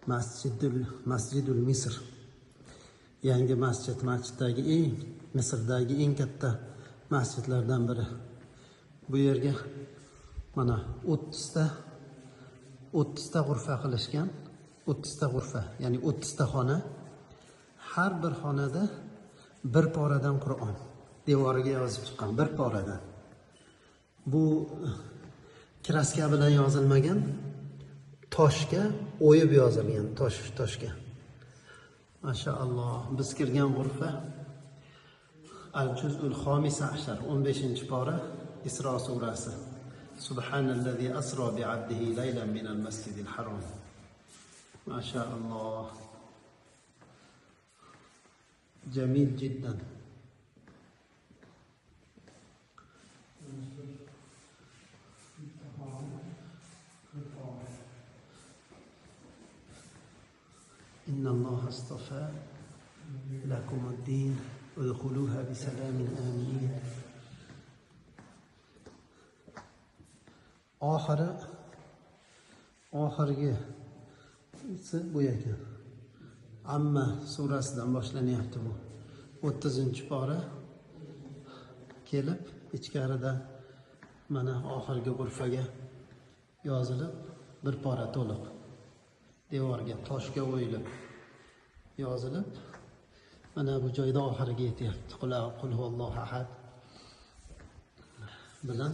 Masjidul Misr. Yangi Misrdagi eng katta masjidlardan biri. Bu yerga mana 30 ta g'urfa qilishgan. 30 ta g'urfa, ya'ni 30 ta xona. Har bir xonada bir poradan Qur'on devoriga yozib chiqqan, bir poradan. Bu kraska bilan yozilmagan, toshga o'yib yozilgan, toshga. Mashaalloh, biz kirgan g'urfa Al-Juz'ul Xomisa ashar, 15-pora, Isro surasi. Subhanallazi asro bi'abdihi laylan minal masjidil harom. Mashaalloh. Jamil jiddan. إن الله اصطفى لكم الدين ادخلوها بسلام آمنين. oxirgi bu ekan. Amma surasidan boshlanyapti bu. 30-pora kelib, ichkarida mana oxirgi g'urfaga yozilib, bir pora to'liq devorga, toshga o'yilib yozilib, mana bu joyda oxiriga yetyapti. Qul huvallohu ahad bilan